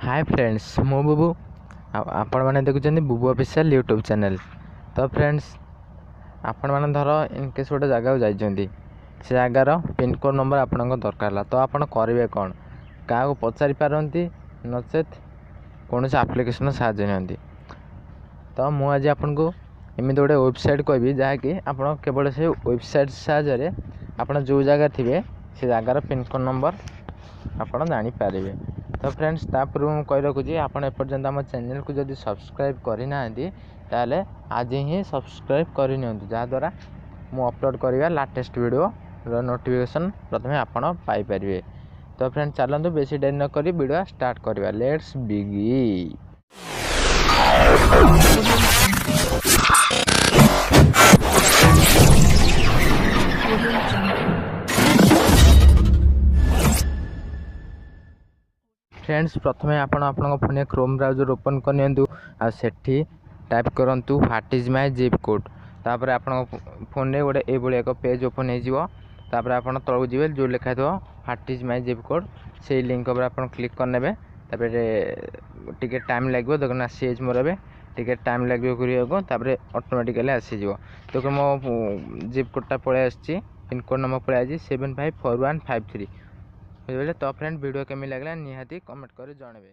Hi friends मो बुबू आपण मैंने देखुं बुबू ऑफिशियल यूट्यूब चैनल। तो फ्रेंड्स आपण मैंने धर इनकेस गोटे जगह जाइए से जगार पिनकोड नंबर आपन दरकार तो आपन करेंगे कौन क्या पचारि पारती नचेत कौन आप्लिकेसन साहाଯ୍य नियंती। तो मुझे आपन को एमती गोटे वेबसाइट कहबी जहाँकि आप केवल से वेबसाइट साहाଯ୍य आपन जो जगह थे से जगार पिनकोड नंबर आपन जानीपारे। तो फ्रेंड्स पूर्व मुझे कही रखुच्छी आपड़ एपर्यंत आम चैनल को जब सब्सक्राइब करना ताले आज ही सब्सक्राइब करनी जहाँद्वारा मु अपलोड करवा लाटेस्ट वीडियो नोटिफिकेशन प्रथम आपड़ पाइपर। तो फ्रेंड्स चलते बेसी डेरी नक वीडियो स्टार्ट करवा। Let's begin. फ्रेंड्स प्रथम आपण फोन क्रोम ब्राउजर ओपन करनी आठी टाइप करूँ what is my zip code. तापर आप फोन में गोटे ये एक पेज ओपन होपर आप तलू जी जो लिखा थो what is my zip code से लिंक पर आप क्लिक करने टे टाइम लगे देखो आसी मोर टे टाइम लगे कर ऑटोमेटिकली आसीज। देखो मो जिप कोडटा पलि आसी पिनकोड नंबर पलि 754153 बुझे। तो फ्रेंड वीडियो केमी लगला निहाती कमेंट कर जनइबे।